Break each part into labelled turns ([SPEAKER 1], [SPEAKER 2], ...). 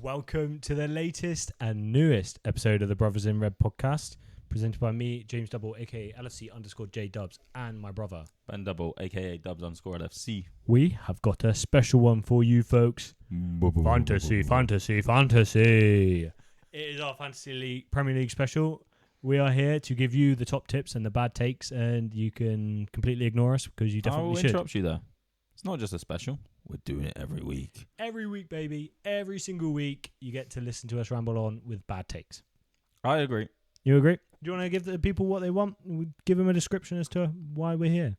[SPEAKER 1] Welcome to the latest and newest episode of the Brothers in Red podcast, presented by me, James Double, aka LFC_J Dubs, and my brother
[SPEAKER 2] Ben Double, aka Dubs_LFC.
[SPEAKER 1] We have got a special one for you folks. Fantasy. It is our Fantasy League Premier League special. We are here to give you the top tips and the bad takes, and you can completely ignore us because you definitely should.
[SPEAKER 2] I will interrupt you there. It's not just a special. We're doing it every week.
[SPEAKER 1] Every week, baby. Every single week, you get to listen to us ramble on with bad takes.
[SPEAKER 2] I agree.
[SPEAKER 1] You agree? Do you want to give the people what they want? We give them a description as to why we're here.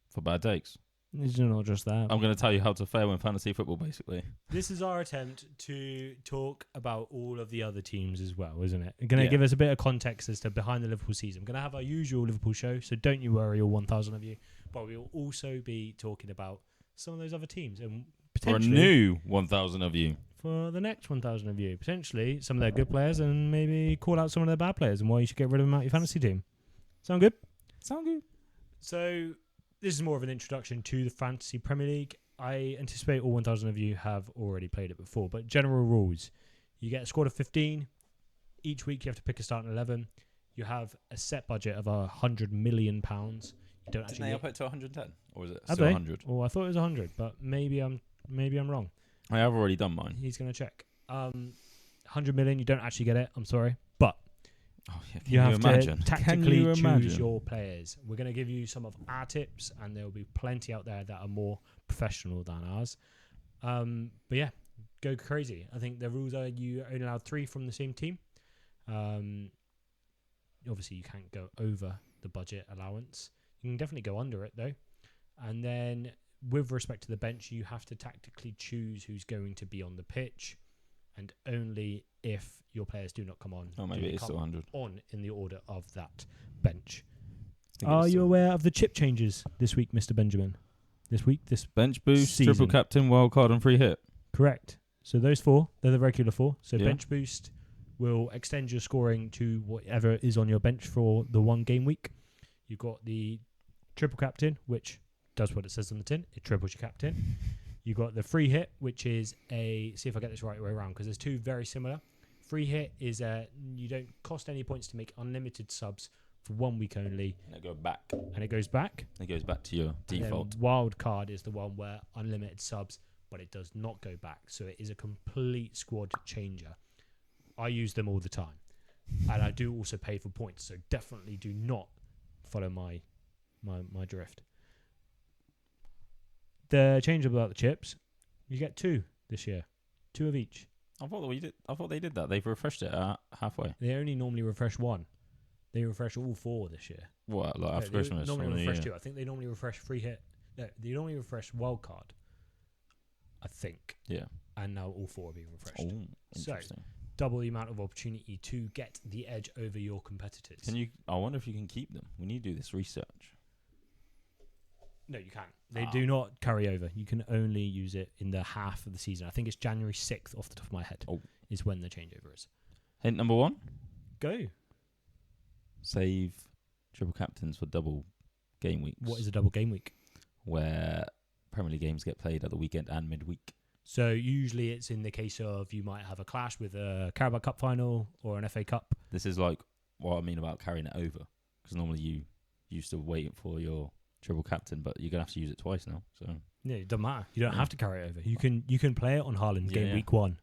[SPEAKER 2] For bad takes.
[SPEAKER 1] It's not just that.
[SPEAKER 2] I'm going to tell you how to fail in fantasy football, basically.
[SPEAKER 1] This is our attempt to talk about all of the other teams as well, isn't it? We're going to give us a bit of context as to behind the Liverpool season. We're going to have our usual Liverpool show, so don't you worry, all 1,000 of you. But we will also be talking about some of those other teams. And potentially,
[SPEAKER 2] for a new 1,000 of you.
[SPEAKER 1] For the next 1,000 of you. Potentially some of their good players and maybe call out some of their bad players and why you should get rid of them out of your fantasy team. Sound good?
[SPEAKER 2] Sound good.
[SPEAKER 1] So this is more of an introduction to the Fantasy Premier League. I anticipate all 1,000 of you have already played it before, but general rules. You get a squad of 15. Each week you have to pick a starting 11. You have a set budget of £100 million. You don't actually.
[SPEAKER 2] Didn't they up it to 110? Or is it
[SPEAKER 1] still
[SPEAKER 2] still 100?
[SPEAKER 1] Oh, I thought it was 100, but maybe I'm wrong.
[SPEAKER 2] I have already done mine.
[SPEAKER 1] He's going to check. 100 million, you don't actually get it. I'm sorry. But
[SPEAKER 2] you have to
[SPEAKER 1] tactically choose your players. We're going to give you some of our tips, and there will be plenty out there that are more professional than ours. But yeah, go crazy. I think the rules are you only allowed 3 from the same team. Obviously, you can't go over the budget allowance. You can definitely go under it, though. And then with respect to the bench, you have to tactically choose who's going to be on the pitch, and only if your players do not come on.
[SPEAKER 2] Oh, maybe it's still 100.
[SPEAKER 1] On in the order of that bench. Are you aware of the chip changes this week, Mr. Benjamin? This
[SPEAKER 2] bench boost,
[SPEAKER 1] season.
[SPEAKER 2] Triple captain, wild card, and free hit.
[SPEAKER 1] Correct. So those 4, they're the regular 4. So bench boost will extend your scoring to whatever is on your bench for the 1 game week. You've got the triple captain, which does what it says on the tin. It triples your captain. You've got the free hit, which is see if I get this right way around, because there's 2 very similar. Free hit is you don't cost any points to make unlimited subs for 1 week only.
[SPEAKER 2] And it goes back.
[SPEAKER 1] And it goes back.
[SPEAKER 2] It goes back to your default.
[SPEAKER 1] Wild card is the one where unlimited subs, but it does not go back. So it is a complete squad changer. I use them all the time. And I do also pay for points. So definitely do not follow my drift. The change about the chips, you get 2 this year. 2 of each.
[SPEAKER 2] I thought they did that. They've refreshed it halfway.
[SPEAKER 1] They only normally refresh 1. They refresh all 4 this year.
[SPEAKER 2] What, like after Christmas?
[SPEAKER 1] They normally refresh 2. I think they normally refresh free hit. No, they normally refresh wild card. I think.
[SPEAKER 2] Yeah.
[SPEAKER 1] And now all 4 are being refreshed.
[SPEAKER 2] Oh, interesting.
[SPEAKER 1] So, double the amount of opportunity to get the edge over your competitors.
[SPEAKER 2] I wonder if you can keep them. We need to do this research.
[SPEAKER 1] No, you can't. They do not carry over. You can only use it in the half of the season. I think it's January 6th off the top of my head is when the changeover is.
[SPEAKER 2] Hint number 1.
[SPEAKER 1] Go.
[SPEAKER 2] Save triple captains for double game weeks.
[SPEAKER 1] What is a double game week?
[SPEAKER 2] Where Premier League games get played at the weekend and midweek.
[SPEAKER 1] So usually it's in the case of you might have a clash with a Carabao Cup final or an FA Cup.
[SPEAKER 2] This is like what I mean about carrying it over. Because normally you used to wait for your triple captain, but you're going to have to use it twice now. So
[SPEAKER 1] yeah, it doesn't matter. You don't have to carry it over. You can play it on Haaland game week 1.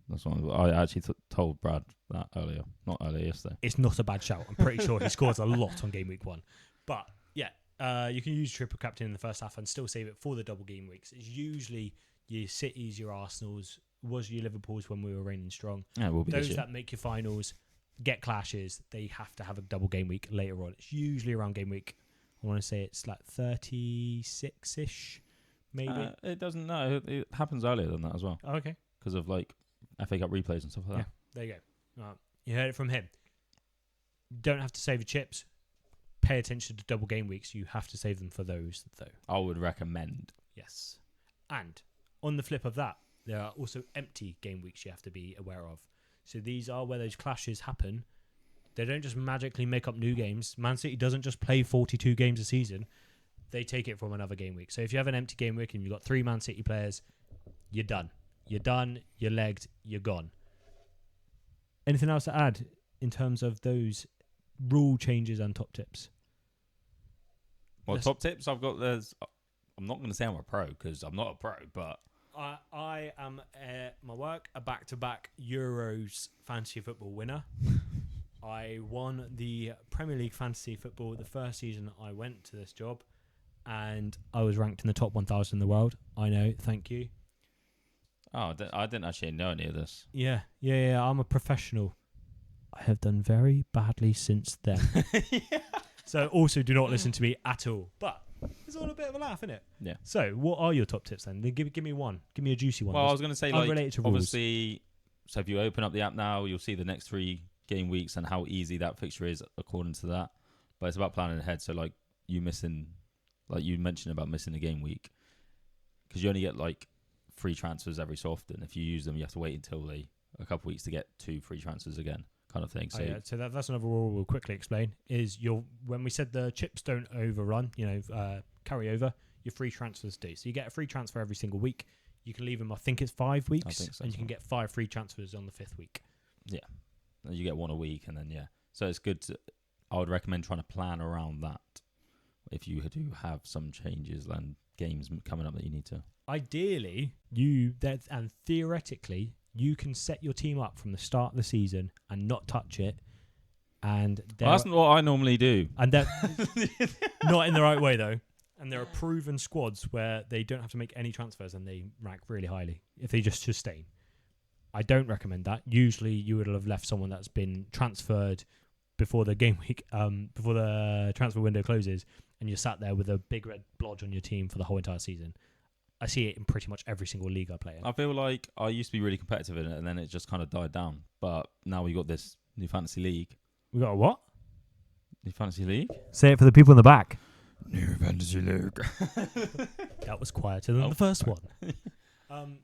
[SPEAKER 2] That's what I actually told Brad that earlier. Not earlier, yesterday.
[SPEAKER 1] It's not a bad shout. I'm pretty sure he scores a lot on game week 1. But yeah, you can use triple captain in the first half and still save it for the double game weeks. It's usually your Cities, your Arsenals, was your Liverpools when we were reigning strong.
[SPEAKER 2] Yeah, it will be
[SPEAKER 1] those that make your finals, get clashes, they have to have a double game week later on. It's usually around game week. I want to say it's like 36-ish, maybe.
[SPEAKER 2] It doesn't. No, it happens earlier than that as well.
[SPEAKER 1] Oh, okay.
[SPEAKER 2] Because of like FA Cup replays and stuff like that.
[SPEAKER 1] There you go. You heard it from him. Don't have to save your chips. Pay attention to double game weeks. You have to save them for those, though.
[SPEAKER 2] I would recommend.
[SPEAKER 1] Yes. And on the flip of that, there are also empty game weeks you have to be aware of. So these are where those clashes happen. They don't just magically make up new games. Man City doesn't just play 42 games a season. They take it from another game week. So if you have an empty game week and you've got 3 Man City players, you're done. you're done, you're legged, you're gone. Anything else to add in terms of those rule changes and top tips?
[SPEAKER 2] Well, top tips I've got. I'm not going to say I'm a pro because I'm not a pro, but
[SPEAKER 1] I am my work a back-to-back Euros fantasy football winner. I won the Premier League fantasy football the first season I went to this job, and I was ranked in the top 1,000 in the world. I know, thank you.
[SPEAKER 2] Oh, I didn't actually know any of this.
[SPEAKER 1] Yeah. I'm a professional. I have done very badly since then. So also do not listen to me at all. But it's all a bit of a laugh, isn't it?
[SPEAKER 2] Yeah.
[SPEAKER 1] So what are your top tips then? Give me one. Give me a juicy one.
[SPEAKER 2] Well, I was going to say, like,
[SPEAKER 1] unrelated to
[SPEAKER 2] obviously, so if you open up the app now, you'll see the next 3 game weeks and how easy that fixture is according to that. But it's about planning ahead. So, like, you mentioned about missing a game week, because you only get, like, free transfers every so often. If you use them, you have to wait until a couple weeks to get 2 free transfers again, kind of thing. So,
[SPEAKER 1] so that's another rule we'll quickly explain. Is when we said the chips don't overrun, carry over, your free transfers do. So you get a free transfer every single week. You can leave them, I think it's 5 weeks, and you can get 5 free transfers on the 5th week.
[SPEAKER 2] Yeah, and you get 1 a week, and then so it's good. I would recommend trying to plan around that if you do have some changes and games coming up that you need to.
[SPEAKER 1] Ideally, and theoretically, you can set your team up from the start of the season and not touch it. And
[SPEAKER 2] that's not what I normally do.
[SPEAKER 1] And that not in the right way though. And there are proven squads where they don't have to make any transfers and they rank really highly if they just sustain. I don't recommend that. Usually, you would have left someone that's been transferred before the game week, before the transfer window closes, and you're sat there with a big red blotch on your team for the whole entire season. I see it in pretty much every single league I play in.
[SPEAKER 2] I feel like I used to be really competitive in it, and then it just kind of died down. But now we got this new fantasy league.
[SPEAKER 1] We got a what?
[SPEAKER 2] New fantasy league?
[SPEAKER 1] Say it for the people in the back.
[SPEAKER 2] New fantasy league.
[SPEAKER 1] That was quieter than the first one.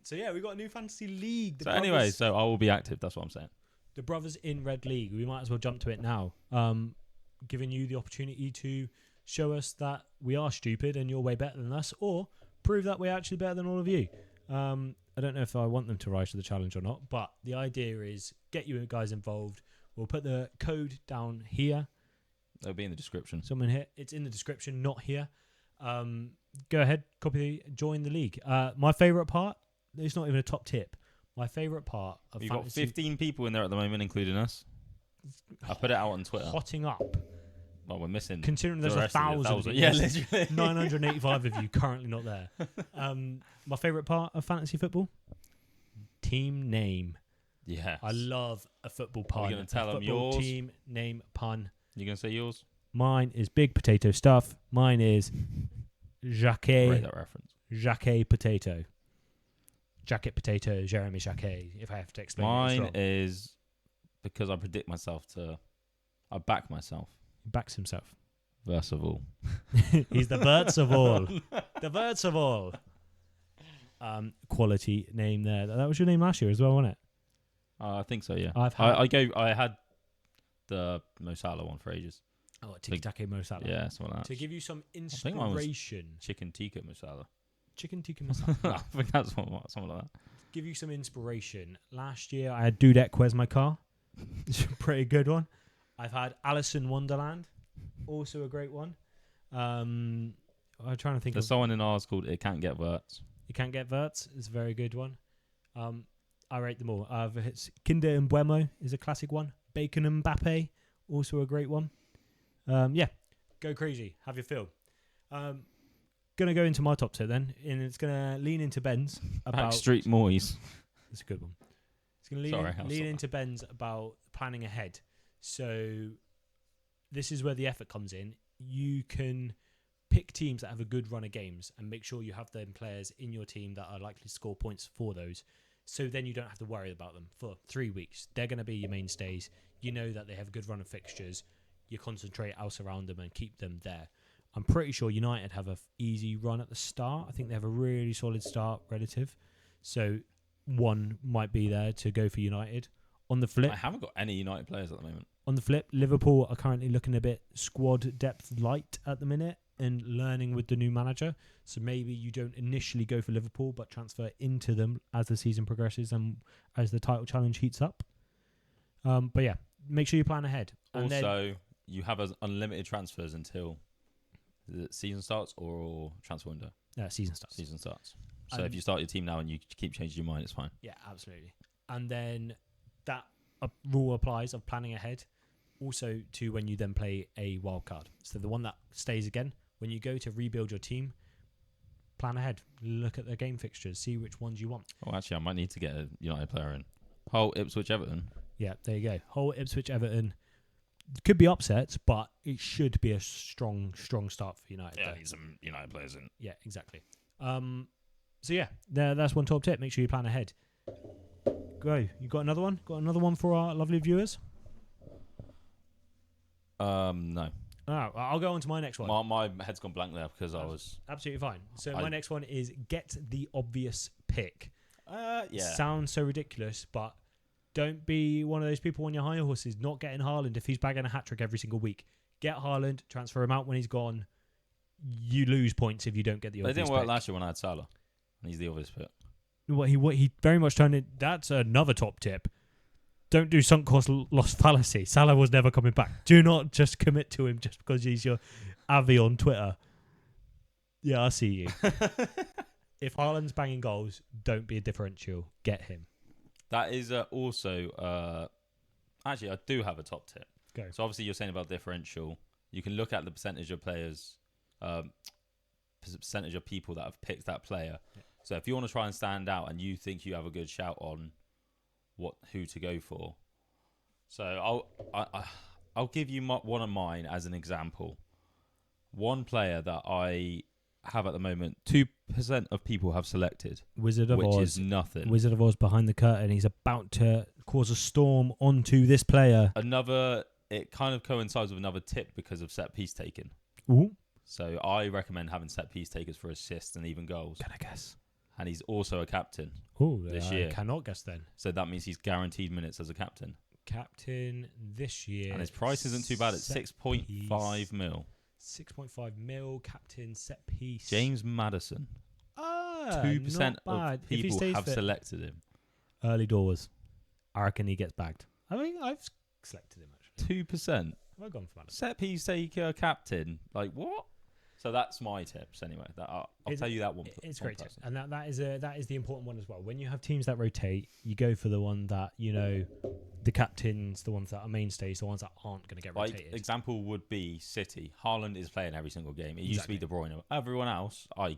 [SPEAKER 1] So yeah, we got a new fantasy league.
[SPEAKER 2] So anyway, I will be active. That's what I'm saying.
[SPEAKER 1] The Brothers in Red League. We might as well jump to it now. Giving you the opportunity to show us that we are stupid and you're way better than us, or prove that we're actually better than all of you. I don't know if I want them to rise to the challenge or not, but the idea is get you guys involved. We'll put the code down here.
[SPEAKER 2] It'll be in the description.
[SPEAKER 1] Someone here. It's in the description, not here. Go ahead, join the league. My favourite part, it's not even a top tip. My favourite part of
[SPEAKER 2] We've
[SPEAKER 1] fantasy,
[SPEAKER 2] got 15 people in there at the moment, including us. I put it out on Twitter.
[SPEAKER 1] hotting up.
[SPEAKER 2] Well, we're missing.
[SPEAKER 1] Considering there's
[SPEAKER 2] the
[SPEAKER 1] 1,000 of you.
[SPEAKER 2] Yeah, literally.
[SPEAKER 1] 985 of you currently not there. My favourite part of fantasy football? Team name.
[SPEAKER 2] Yeah.
[SPEAKER 1] I love a football pun.
[SPEAKER 2] Are you going to tell them yours?
[SPEAKER 1] Team name pun.
[SPEAKER 2] You going to say yours?
[SPEAKER 1] Mine is big potato stuff. Mine is Jacques.
[SPEAKER 2] Rate that reference.
[SPEAKER 1] Jacques Potato. Jacket Potato, Jeremy Jacquet, if I have to explain it.
[SPEAKER 2] Mine is because I predict myself I back myself.
[SPEAKER 1] He backs himself.
[SPEAKER 2] Versatile.
[SPEAKER 1] He's the Verts of all. The Verts of all. Quality name there. That was your name last year as well, wasn't it?
[SPEAKER 2] I think so, yeah.
[SPEAKER 1] I
[SPEAKER 2] had the Mo Salah one for ages.
[SPEAKER 1] Oh, Tiki Take Mo Salah.
[SPEAKER 2] Yeah, something like that.
[SPEAKER 1] To give you some
[SPEAKER 2] I think mine was
[SPEAKER 1] inspiration.
[SPEAKER 2] Chicken tikka Mo Salah.
[SPEAKER 1] Chicken tikka masala.
[SPEAKER 2] I think that's something like that.
[SPEAKER 1] Give you some inspiration. Last year I had Dudek, Where's My Car? It's a pretty good one. I've had Alice in Wonderland, also a great one. I'm trying to think.
[SPEAKER 2] There's someone in ours called It Can't Get Verts.
[SPEAKER 1] You Can't Get Verts is a very good one. I rate them all. It's Kinder and Buemo is a classic one. Bacon and Mbappe, also a great one. Yeah, go crazy. Have your fill. Going to go into my top tip then, and it's going to lean into Ben's about...
[SPEAKER 2] Backstreet Moyes.
[SPEAKER 1] That's a good one. It's going to lean into Ben's about planning ahead. So this is where the effort comes in. You can pick teams that have a good run of games and make sure you have them players in your team that are likely to score points for those. So then you don't have to worry about them for 3 weeks. They're going to be your mainstays. You know that they have a good run of fixtures. You concentrate else around them and keep them there. I'm pretty sure United have an easy run at the start. I think they have a really solid start relative. So one might be there to go for United. On the flip...
[SPEAKER 2] I haven't got any United players at the moment.
[SPEAKER 1] On the flip, Liverpool are currently looking a bit squad depth light at the minute. and learning with the new manager. So maybe you don't initially go for Liverpool, but transfer into them as the season progresses and as the title challenge heats up. But yeah, make sure you plan ahead. And
[SPEAKER 2] also, you have unlimited transfers until the season starts or transfer window.
[SPEAKER 1] Season starts.
[SPEAKER 2] Season starts. So if you start your team now and you keep changing your mind, it's fine.
[SPEAKER 1] Yeah, absolutely. And then that rule applies of planning ahead also to when you then play a wild card. So the one that stays again, when you go to rebuild your team, plan ahead. Look at the game fixtures. See which ones you want.
[SPEAKER 2] Oh, actually, I might need to get a United player in. Hull, Ipswich, Everton.
[SPEAKER 1] Yeah, there you go. Hull, Ipswich, Everton. Could be upsets, but it should be a strong start for United.
[SPEAKER 2] Yeah, need some United players in.
[SPEAKER 1] Yeah, exactly. So yeah, that's one top tip. Make sure you plan ahead. Go. You got another one? Got another one for our lovely viewers?
[SPEAKER 2] No.
[SPEAKER 1] Oh, I'll go on to my next one.
[SPEAKER 2] My head's gone blank there because I was...
[SPEAKER 1] Absolutely fine. So my next one is get the obvious pick.
[SPEAKER 2] Yeah.
[SPEAKER 1] Sounds so ridiculous, but don't be one of those people on your high horses not getting Haaland if he's bagging a hat-trick every single week. Get Haaland, transfer him out when he's gone. You lose points if you don't get the obvious pick.
[SPEAKER 2] They didn't work last year when I had Salah. And he's the obvious pick.
[SPEAKER 1] What he very much turned it... That's another top tip. Don't do sunk cost lost fallacy. Salah was never coming back. Do not just commit to him just because he's your Avi on Twitter. Yeah, I see you. If Haaland's banging goals, don't be a differential. Get him.
[SPEAKER 2] That is also... actually, I do have a top tip.
[SPEAKER 1] Go.
[SPEAKER 2] So obviously you're saying about differential. You can look at the percentage of players... percentage of people that have picked that player. Yeah. So if you want to try and stand out and you think you have a good shout on who to go for, so I'll give you one of mine as an example. One player that I have at the moment, 2% of people have selected.
[SPEAKER 1] Wizard of Oz,
[SPEAKER 2] which is nothing.
[SPEAKER 1] Wizard of Oz behind the curtain. He's about to cause a storm onto this player.
[SPEAKER 2] It kind of coincides with another tip because of set piece taking.
[SPEAKER 1] Ooh.
[SPEAKER 2] So I recommend having set piece takers for assists and even goals.
[SPEAKER 1] Can I guess?
[SPEAKER 2] And he's also a captain
[SPEAKER 1] this year. I cannot guess then.
[SPEAKER 2] So that means he's guaranteed minutes as a captain.
[SPEAKER 1] Captain this year.
[SPEAKER 2] And his price isn't too bad. It's 6.5 mil.
[SPEAKER 1] 6.5 mil, captain, set piece.
[SPEAKER 2] James Maddison. 2% of people have selected him.
[SPEAKER 1] Early doors. I reckon he gets bagged. I mean, I've selected him actually.
[SPEAKER 2] 2%.
[SPEAKER 1] Have I gone for Maddison?
[SPEAKER 2] Set piece taker, captain. Like, what? So that's my tips anyway. I'll tell you that one.
[SPEAKER 1] It's great tip, and that is the important one as well. When you have teams that rotate, you go for the one that the captains, the ones that are mainstays, the ones that aren't going to get rotated.
[SPEAKER 2] Example would be City. Haaland is playing every single game. It used to be De Bruyne. Everyone else, I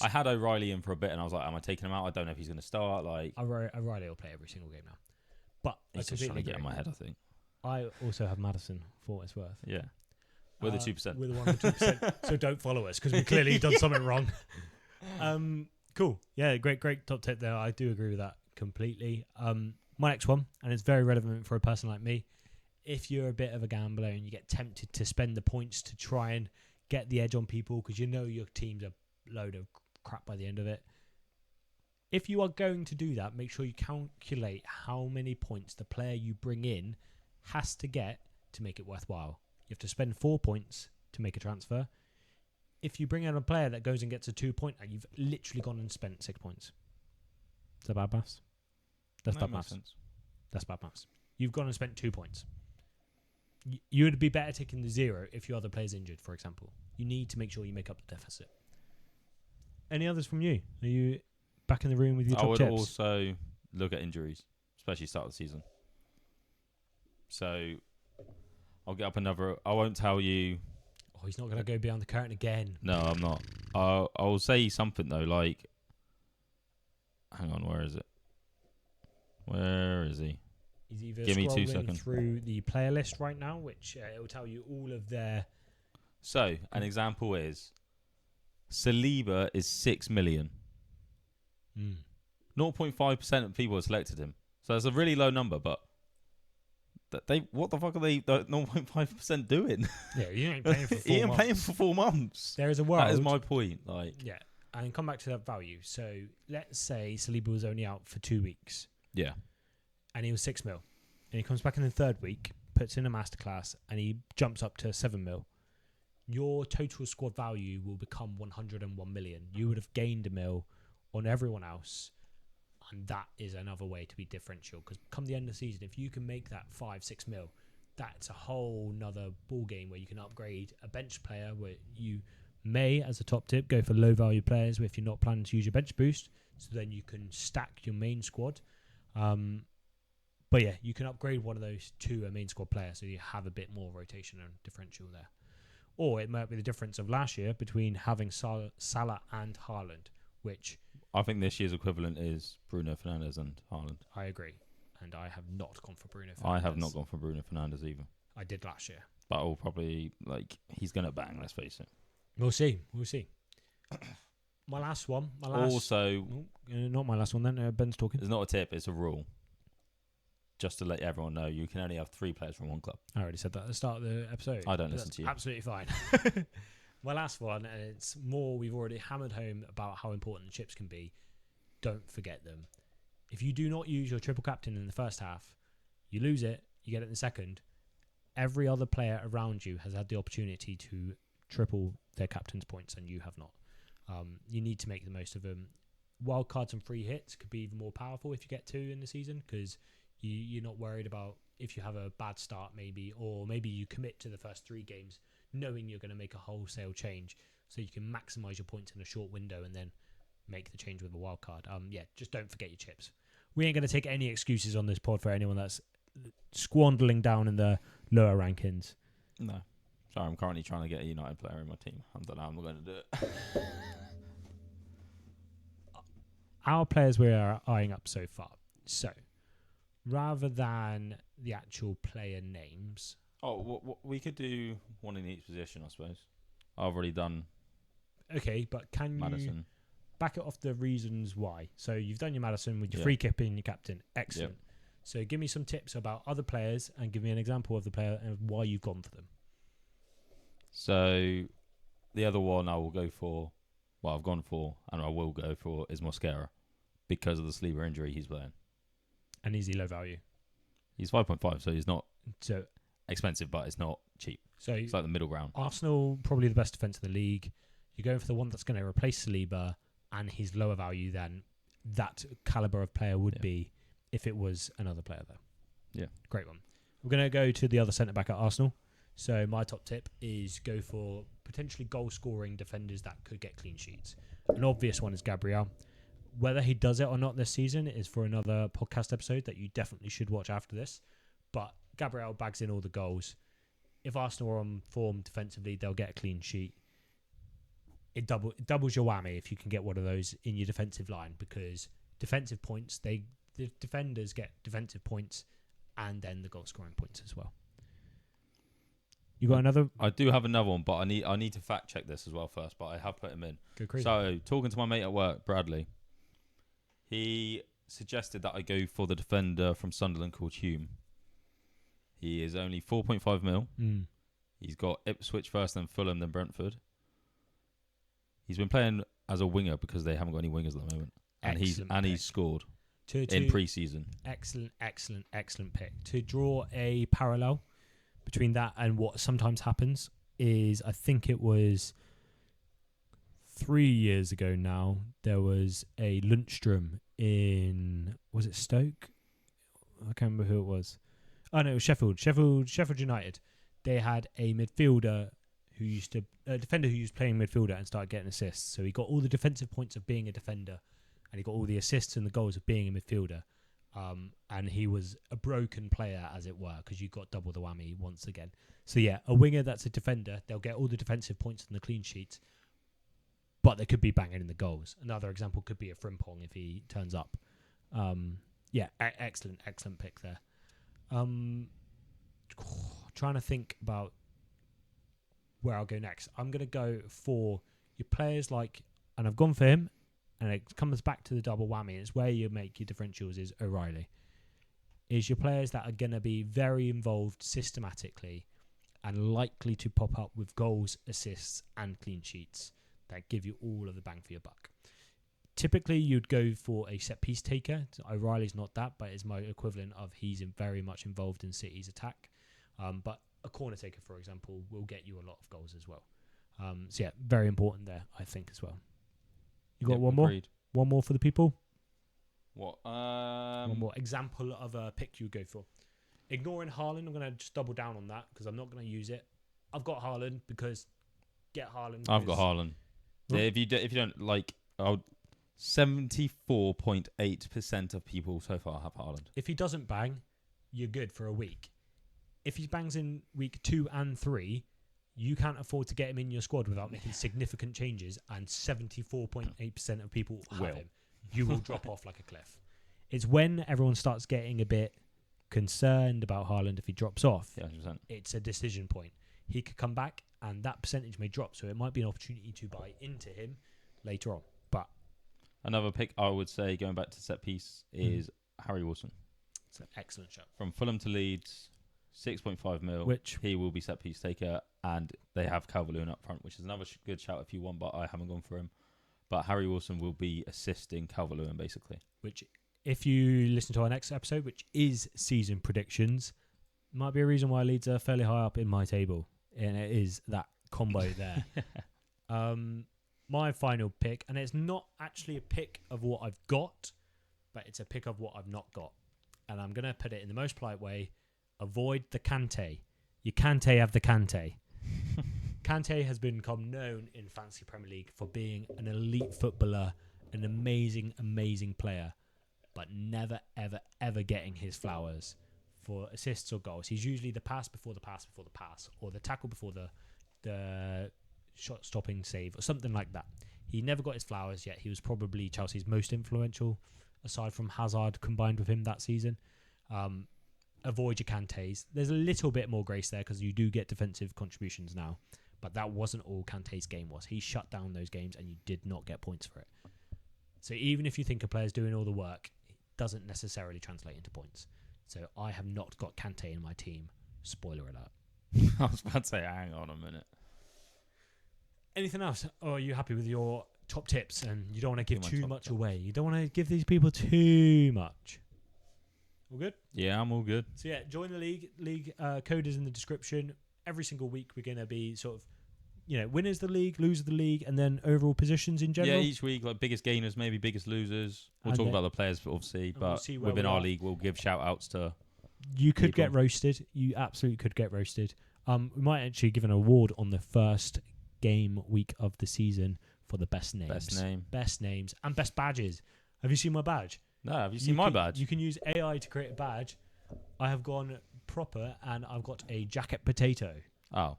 [SPEAKER 2] had O'Reilly in for a bit, and I was like, am I taking him out? I don't know if he's going to start. Like
[SPEAKER 1] O'Reilly will play every single game now, but
[SPEAKER 2] he's just trying to get in my head. I think
[SPEAKER 1] I also have Maddison for what it's worth.
[SPEAKER 2] Yeah. With the 2%.
[SPEAKER 1] With the 1 or 2%. So don't follow us because we clearly done something wrong. Cool. Yeah, great top tip there. I do agree with that completely. My next one, and it's very relevant for a person like me. If you're a bit of a gambler and you get tempted to spend the points to try and get the edge on people because you know your team's a load of crap by the end of it. If you are going to do that, make sure you calculate how many points the player you bring in has to get to make it worthwhile. You have to spend 4 points to make a transfer. If you bring in a player that goes and gets a 2-pointer, you've literally gone and spent 6 points. Is that bad maths? That's bad maths. That's bad maths. You've gone and spent 2 points. You would be better taking the 0 if your other player's injured, for example. You need to make sure you make up the deficit. Any others from you? Are you back in the room with your top tips?
[SPEAKER 2] I would also look at injuries, especially start of the season. So I'll get up another... I won't tell you...
[SPEAKER 1] Oh, he's not going to go beyond the curtain again.
[SPEAKER 2] No, I'm not. I'll say something, though, like... Hang on, where is it? Where is he?
[SPEAKER 1] He's either
[SPEAKER 2] Give me 2
[SPEAKER 1] scrolling
[SPEAKER 2] seconds.
[SPEAKER 1] through the player list right now, which it will tell you all of their...
[SPEAKER 2] So, an example is... Saliba is 6 million. 0.5% of people have selected him. So that's a really low number, but... what the fuck are they 0.5% doing?
[SPEAKER 1] Yeah, you ain't paying for 4 months.
[SPEAKER 2] He ain't paying for 4 months.
[SPEAKER 1] There is a world.
[SPEAKER 2] That is my point.
[SPEAKER 1] Yeah, and come back to that value. So let's say Saliba was only out for 2 weeks.
[SPEAKER 2] Yeah.
[SPEAKER 1] And he was 6 mil. And he comes back in the third week, puts in a masterclass, and he jumps up to 7 mil. your total squad value will become 101 million. You would have gained a mil on everyone else, and that is another way to be differential. Because come the end of the season, if you can make that 5-6 mil, that's a whole nother ball game where you can upgrade a bench player. Where you may, as a top tip, go for low value players if you're not planning to use your bench boost. So then you can stack your main squad. But yeah, you can upgrade one of those to a main squad player, so you have a bit more rotation and differential there. Or it might be the difference of last year between having Salah and Haaland, which
[SPEAKER 2] I think this year's equivalent is Bruno Fernandes and Haaland.
[SPEAKER 1] I agree, and I have not gone for Bruno Fernandes.
[SPEAKER 2] I have not gone for Bruno Fernandes either.
[SPEAKER 1] I did last year.
[SPEAKER 2] But I'll probably, he's going to bang, let's face it.
[SPEAKER 1] We'll see. My last one.
[SPEAKER 2] Also,
[SPEAKER 1] not my last one then. Ben's talking.
[SPEAKER 2] It's not a tip, it's a rule. Just to let everyone know, you can only have 3 players from one club.
[SPEAKER 1] I already said that at the start of the episode.
[SPEAKER 2] I don't listen to you.
[SPEAKER 1] Absolutely fine. My last one, and it's more, we've already hammered home about how important the chips can be. Don't forget them. If you do not use your triple captain in the first half, you lose it, you get it in the second. Every other player around you has had the opportunity to triple their captain's points, and you have not. You need to make the most of them. Wild cards and free hits could be even more powerful if you get 2 in the season, because you're not worried about if you have a bad start maybe, or maybe you commit to the first 3 games knowing you're going to make a wholesale change, so you can maximise your points in a short window and then make the change with a wild card. Just don't forget your chips. We ain't going to take any excuses on this pod for anyone that's squandering down in the lower rankings.
[SPEAKER 2] No. Sorry, I'm currently trying to get a United player in my team. I don't know how I'm going to do it.
[SPEAKER 1] Our players we are eyeing up so far. So, rather than the actual player names...
[SPEAKER 2] Oh, we could do one in each position, I suppose. I've already done...
[SPEAKER 1] Okay, but can
[SPEAKER 2] Maddison.
[SPEAKER 1] You back it off the reasons why? So, you've done your Maddison with your free kick and your captain. Excellent. Yep. So, give me some tips about other players and give me an example of the player and why you've gone for them.
[SPEAKER 2] So, the other one I will go for, I've gone for, and I will go for, is Mosquera, because of the sleeper injury he's playing.
[SPEAKER 1] And is he low value?
[SPEAKER 2] He's 5.5, so he's not expensive, but it's not cheap. So it's like the middle ground.
[SPEAKER 1] Arsenal, probably the best defence in the league. You're going for the one that's going to replace Saliba, and he's lower value than that calibre of player would be if it was another player there.
[SPEAKER 2] Yeah.
[SPEAKER 1] Great one. We're going to go to the other centre-back at Arsenal. So my top tip is go for potentially goal-scoring defenders that could get clean sheets. An obvious one is Gabriel. Whether he does it or not this season is for another podcast episode that you definitely should watch after this. But Gabriel bags in all the goals. If Arsenal are on form defensively, they'll get a clean sheet. It doubles your whammy if you can get one of those in your defensive line, because defensive points, the defenders get defensive points and then the goal-scoring points as well. You got another?
[SPEAKER 2] I do have another one, but I need to fact check this as well first. But I have put him in.
[SPEAKER 1] Go crazy.
[SPEAKER 2] So talking to my mate at work, Bradley, he suggested that I go for the defender from Sunderland called Hume. He is only 4.5 mil. He's got Ipswich first, then Fulham, then Brentford. He's been playing as a winger because they haven't got any wingers at the moment, and he's scored in pre-season.
[SPEAKER 1] Excellent pick. To draw a parallel between that and what sometimes happens is, I think it was 3 years ago now, there was a Lundstrom in, was it Stoke? I can't remember who it was. Oh no, it was Sheffield United. They had a midfielder a defender who used playing midfielder and started getting assists. So he got all the defensive points of being a defender, and he got all the assists and the goals of being a midfielder. And he was a broken player, as it were, because you got double the whammy once again. So yeah, a winger that's a defender, they'll get all the defensive points and the clean sheets, but they could be banging in the goals. Another example could be a Frimpong if he turns up. Excellent pick there. Trying to think about where I'll go next. I'm going to go for your players and I've gone for him, and it comes back to the double whammy. It's where you make your differentials is O'Reilly. Is your players that are going to be very involved systematically and likely to pop up with goals, assists, and clean sheets that give you all of the bang for your buck. Typically, you'd go for a set-piece taker. O'Reilly's not that, but it's my equivalent of he's very much involved in City's attack. But a corner taker, for example, will get you a lot of goals as well. So yeah, very important there, I think, as well. You got
[SPEAKER 2] Yep,
[SPEAKER 1] one more?
[SPEAKER 2] agreed.
[SPEAKER 1] One more for the people?
[SPEAKER 2] What?
[SPEAKER 1] One more example of a pick you would go for. Ignoring Haaland, I'm going to just double down on that because I'm not going to use it. I've got Haaland because get Haaland.
[SPEAKER 2] I've got Haaland.
[SPEAKER 1] Huh?
[SPEAKER 2] If you don't like, 74.8% of people so far have Haaland.
[SPEAKER 1] If he doesn't bang, you're good for a week. If he bangs in week 2 and 3, you can't afford to get him in your squad without making significant changes, and 74.8% of people have him. You will drop off like a cliff. It's when everyone starts getting a bit concerned about Haaland if he drops off.
[SPEAKER 2] Yeah, 100%.
[SPEAKER 1] It's a decision point. He could come back and that percentage may drop, so it might be an opportunity to buy into him later on. But
[SPEAKER 2] Another pick I would say, going back to set piece, is Harry Wilson.
[SPEAKER 1] it's an excellent shot.
[SPEAKER 2] From Fulham to Leeds, 6.5 mil.
[SPEAKER 1] Which
[SPEAKER 2] he will be set piece taker, and they have Calvert-Lewin up front, which is another good shout if you want, but I haven't gone for him. But Harry Wilson will be assisting Calvert-Lewin, basically.
[SPEAKER 1] which if you listen to our next episode, which is season predictions, might be a reason why Leeds are fairly high up in my table. And it is that combo there. My final pick, and it's not actually a pick of what I've got, but it's a pick of what I've not got. And I'm going to put it in the most polite way. Avoid the Kante. You Kante have the Kante. Kante has become known in Fantasy Premier League for being an elite footballer, an amazing, amazing player, but never, ever, ever getting his flowers for assists or goals. He's usually the pass before the pass before the pass, or the tackle before the shot-stopping save, or something like that. He never got his flowers, yet he was probably Chelsea's most influential, aside from Hazard combined with him that season. Avoid your Kantes. There's a little bit more grace there because you do get defensive contributions now, but that wasn't all Kante's game was. He shut down those games and you did not get points for it. So even if you think a player's doing all the work, it doesn't necessarily translate into points. So I have not got Kante in my team. Spoiler alert.
[SPEAKER 2] I was about to say, hang on a minute.
[SPEAKER 1] Anything else? Or are you happy with your top tips and you don't want to give
[SPEAKER 2] My
[SPEAKER 1] too
[SPEAKER 2] top
[SPEAKER 1] much
[SPEAKER 2] tips.
[SPEAKER 1] away? You don't want to give these people too much. All good?
[SPEAKER 2] Yeah, I'm all good.
[SPEAKER 1] So yeah, join the league. League code is in the description. Every single week we're going to be sort of, winners of the league, losers of the league, and then overall positions in general.
[SPEAKER 2] Yeah, each week, like biggest gainers, maybe biggest losers. We'll
[SPEAKER 1] And
[SPEAKER 2] talk
[SPEAKER 1] then-
[SPEAKER 2] about the players, obviously,
[SPEAKER 1] and we'll
[SPEAKER 2] but
[SPEAKER 1] see where
[SPEAKER 2] within
[SPEAKER 1] we
[SPEAKER 2] our
[SPEAKER 1] are.
[SPEAKER 2] league, we'll give shout outs to.
[SPEAKER 1] You could
[SPEAKER 2] people.
[SPEAKER 1] get roasted. You absolutely could get roasted. We might actually give an award on the first game week of the season for the best names. Best names and best badges. Have you seen my badge?
[SPEAKER 2] No, have you seen my badge?
[SPEAKER 1] You can use AI to create a badge. I have gone proper and I've got a jacket potato
[SPEAKER 2] Oh,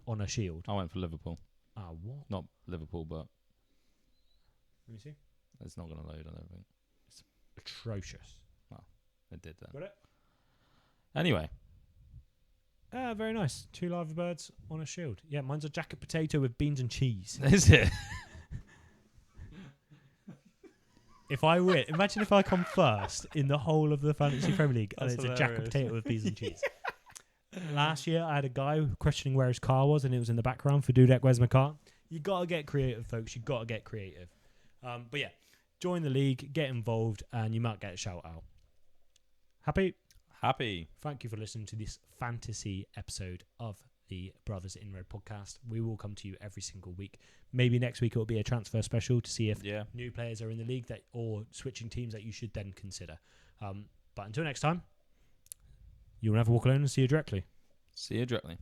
[SPEAKER 1] on a shield.
[SPEAKER 2] I went for Liverpool.
[SPEAKER 1] What?
[SPEAKER 2] Not Liverpool, but
[SPEAKER 1] Let me see.
[SPEAKER 2] it's not going to load, I don't think.
[SPEAKER 1] Atrocious.
[SPEAKER 2] It did then.
[SPEAKER 1] Got it?
[SPEAKER 2] Anyway,
[SPEAKER 1] Very nice. 2 live birds on a shield. Yeah, mine's a jacket potato with beans and cheese.
[SPEAKER 2] is it?
[SPEAKER 1] If I win, imagine if I come first in the whole of the Fantasy Premier League and
[SPEAKER 2] That's
[SPEAKER 1] it's a jacket
[SPEAKER 2] hilarious.
[SPEAKER 1] potato with beans and cheese. Last year, I had a guy questioning where his car was and it was in the background for Dudek, where's my car? You got to get creative, folks. You got to get creative. But yeah, join the league, get involved, and you might get a shout out. Happy?
[SPEAKER 2] Happy.
[SPEAKER 1] Thank you for listening to this fantasy episode of the Brothers in Red podcast. We will come to you every single week. Maybe next week it will be a transfer special to see if
[SPEAKER 2] Yeah.
[SPEAKER 1] new players are in the league or switching teams that you should then consider. But until next time, you'll never walk alone and see you directly.
[SPEAKER 2] See you directly.